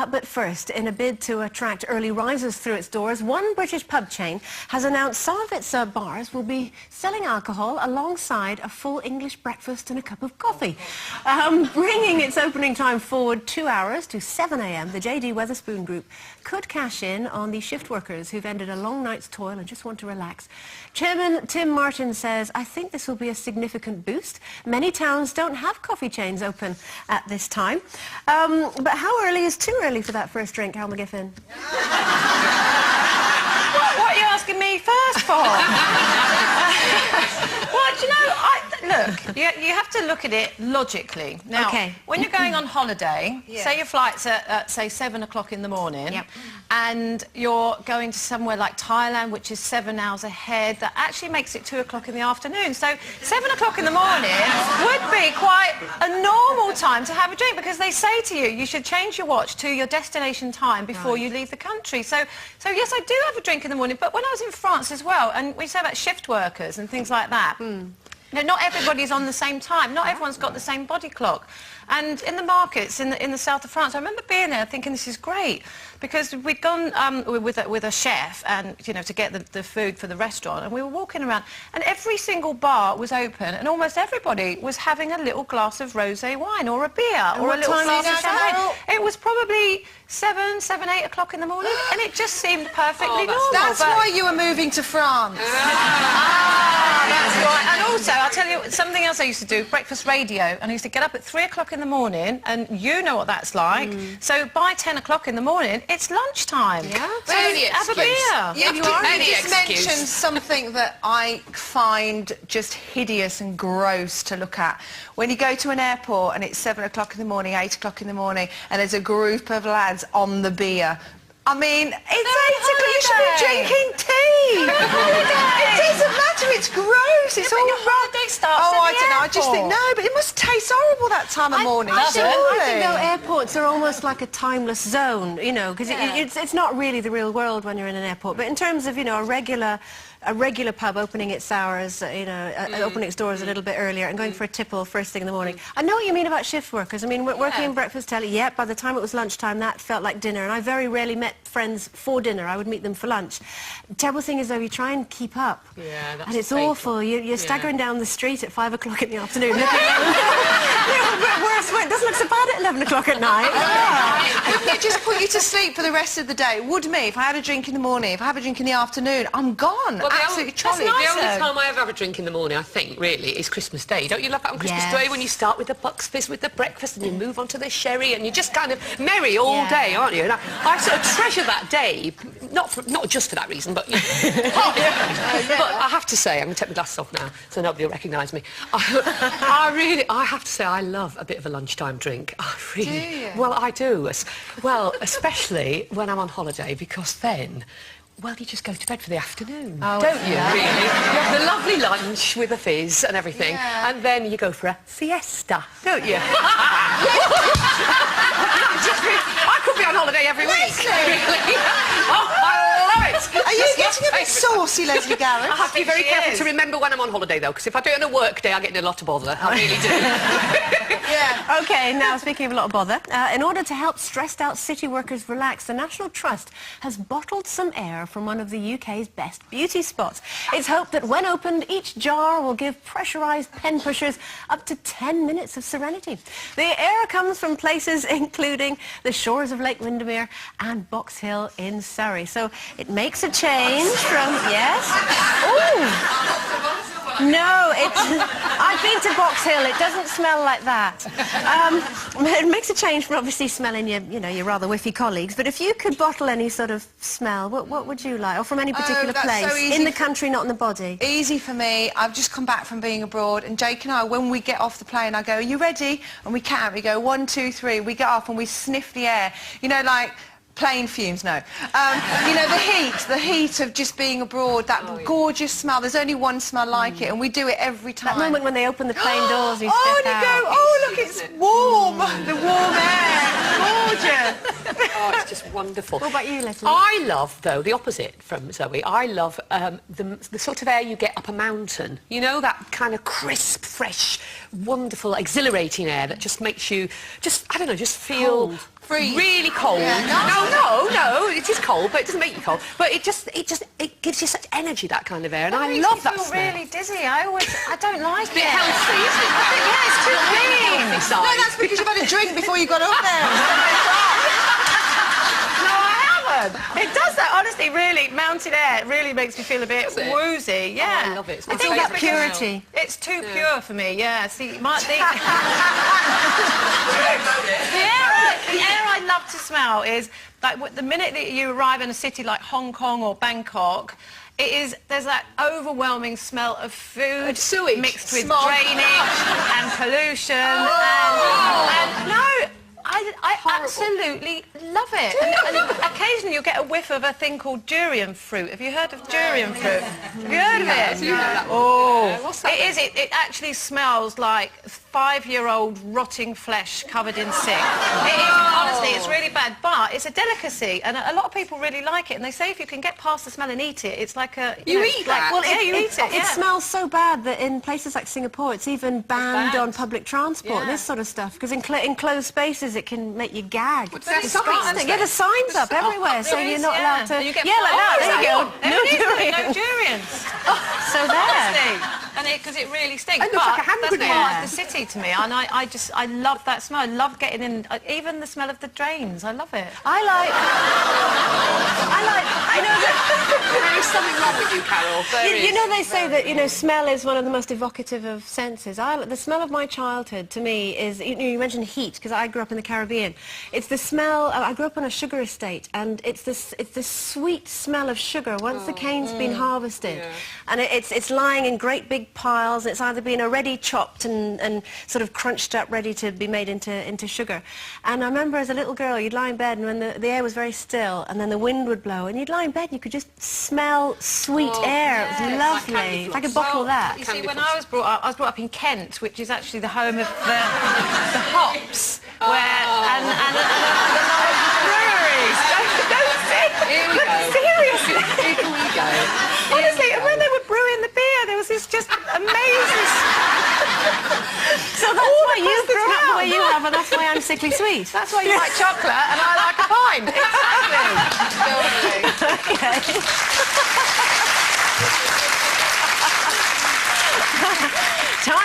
But first, in a bid to attract early risers through its doors, one British pub chain has announced some of its bars will be selling alcohol alongside a full English breakfast and a cup of coffee. Bringing its opening time forward 2 hours to 7 a.m, the J.D. Wetherspoon Group could cash in on the shift workers who've ended a long night's toil and just want to relax. Chairman Tim Martin says, "I think this will be a significant boost. Many towns don't have coffee chains open at this time." But how early is too early for that first drink, Hal McGiffin? What are you asking me first for? Well, do you know, look, you have to look at it logically. Now, when you're going on holiday, say your flight's at, say, 7 o'clock in the morning, and you're going to somewhere like Thailand, which is 7 hours ahead, that actually makes it 2 o'clock in the afternoon. So 7 o'clock in the morning would be quite a normal time to have a drink, because they say to you, you should change your watch to your destination time before you leave the country. So yes, I do have a drink in the morning, but when I was in France as well, and we say about shift workers and things like that, you know, not everybody's on the same time. Not everyone's got the same body clock. And in the markets in the south of France, I remember being there thinking this is great, because we'd gone with a chef and, you know, to get the food for the restaurant, and we were walking around and every single bar was open and almost everybody was having a little glass of rosé wine or a beer or a little glass of champagne. It was probably 7, 8 o'clock in the morning, and it just seemed perfectly normal. That's why you were moving to France. That's right. And also, I'll tell you something else I used to do, breakfast radio, and I used to get up at 3 o'clock in the morning, and you know what that's like. So by 10 o'clock in the morning, it's lunchtime. Yeah. So have a beer. You just mentioned something that I find just hideous and gross to look at. When you go to an airport and it's 7 o'clock in the morning, 8 o'clock in the morning, and there's a group of lads on the beer. I mean, it's 8 o'clock, you should be drinking tea! It doesn't matter, it's gross, it's all your holiday starts I at the don't know, I just think, airport. no, but it must taste horrible that time of morning. I think, though, airports are almost like a timeless zone, you know, because it's not really the real world when you're in an airport. But in terms of, you know, a regular pub opening its hours, you know, opening its doors a little bit earlier and going for a tipple first thing in the morning. I know what you mean about shift workers. I mean, working in breakfast telly, by the time it was lunchtime, that felt like dinner. And I very rarely met friends for dinner. I would meet them for lunch. The terrible thing is, though, you try and keep up. Yeah, that's and it's awful. You're staggering down the street at 5 o'clock in the afternoon. Worse, it doesn't look so bad at 11 o'clock at night. Wouldn't it just put you to sleep for the rest of the day? Would me, if I had a drink in the morning, if I have a drink in the afternoon, I'm gone. Well, absolutely trolley. The only time I ever have a drink in the morning, I think, really, is Christmas Day. Don't you love that on Christmas Day, when you start with the Bucks Fizz with the breakfast and you move on to the sherry and you're just kind of merry all day, aren't you? And I sort of treasure that day, not just for that reason, but... But I have to say, I'm going to take my glasses off now so nobody will recognise me. I have to say, I love a bit of a lunchtime drink. I really... Do you? Well, I do. Well, especially when I'm on holiday, because then... Well, you just go to bed for the afternoon, don't you, really? You have the lovely lunch with a fizz and everything, and then you go for a siesta, don't you? I could be on holiday every week, really. Oh, I love it! Are you getting a bit saucy, Leslie Garrett? I have to be very careful to remember when I'm on holiday, though, because if I do it on a work day, I get in a lot of bother. I really do. OK, now, speaking of a lot of bother, in order to help stressed-out city workers relax, the National Trust has bottled some air from one of the UK's best beauty spots. It's hoped that when opened, each jar will give pressurised pen pushers up to 10 minutes of serenity. The air comes from places including the shores of Lake Windermere and Box Hill in Surrey. So it makes a change from... Yes? Ooh! No, I've been to Box Hill. It doesn't smell like that. It makes a change from obviously smelling your rather whiffy colleagues. But if you could bottle any sort of smell, what would you like? Or from any particular place? So in the country, not in the body? Easy for me. I've just come back from being abroad, and Jake and I, when we get off the plane, I go, "Are you ready?" And we count. We go 1, 2, 3. We get off and we sniff the air. You know, like... Plane fumes, no. You know, the heat of just being abroad, that gorgeous smell. There's only one smell like it, and we do it every time. That moment when they open the plane doors, you step and you go, oh, look, it's warm. The warm air. Gorgeous. Oh, it's just wonderful. What about you, Leslie? I love, though, the opposite from Zoe. I love the sort of air you get up a mountain. You know, that kind of crisp, fresh, wonderful, exhilarating air that just makes you, I don't know, just feel... really cold. No, it is cold, but it doesn't make you cold. But it gives you such energy, that kind of air, and I love that smell. I feel really dizzy. I don't like it. It's a bit healthy, isn't it? Yeah, it's too clean. No, that's because you've had a drink before you got up there. It does that, honestly, really. Mountain air really makes me feel a bit woozy. Yeah. Oh, I love it. I think that purity. It's too pure for me, yeah. See, the air I love to smell is, like, the minute that you arrive in a city like Hong Kong or Bangkok, there's that overwhelming smell of food sewage mixed with smog. drainage and pollution and no. I absolutely love it. And occasionally you'll get a whiff of a thing called durian fruit. Have you heard of durian fruit? Have you heard of it? Oh, what's that? It actually smells like 5-year-old rotting flesh covered in sick. It is, honestly, it's really bad, but it's a delicacy, and a lot of people really like it. And they say if you can get past the smell and eat it, it's like a you eat that. Well, you eat it. It smells so bad that in places like Singapore, it's even banned on public transport. This sort of stuff, because in closed spaces, it can make you gag. It's disgusting. Yeah, the signs up everywhere, so you're not allowed to. You get like that. There you go. No durians. So there. And because it really stinks. It looks like a hand that's grenade. part of the city to me, and I love that smell. I love getting in, even the smell of the drains. I love it. I know that. There is something wrong with you, Carol. You know, they say that, smell is one of the most evocative of senses. The smell of my childhood, to me, is, you mentioned heat, because I grew up in the Caribbean. It's the smell, I grew up on a sugar estate, and it's the sweet smell of sugar once the cane's been harvested. Yeah. And it's lying in great big piles. It's either been already chopped and sort of crunched up, ready to be made into sugar. And I remember as a little girl, you'd lie in bed, and when the air was very still, and then the wind would blow, and you'd lie in bed, and you could just smell sweet air. It was lovely. If I could bottle that. You see, when I was brought up in Kent, which is actually the home of the hops, and the large breweries. Don't say. Here we go. Seriously. Here we go. Honestly, and when they were brewing the beer, there was this just amazing. So that's why you grew up the way you have, and that's why I'm sickly sweet. That's why you like chocolate and I like a pint. Exactly. Okay. Time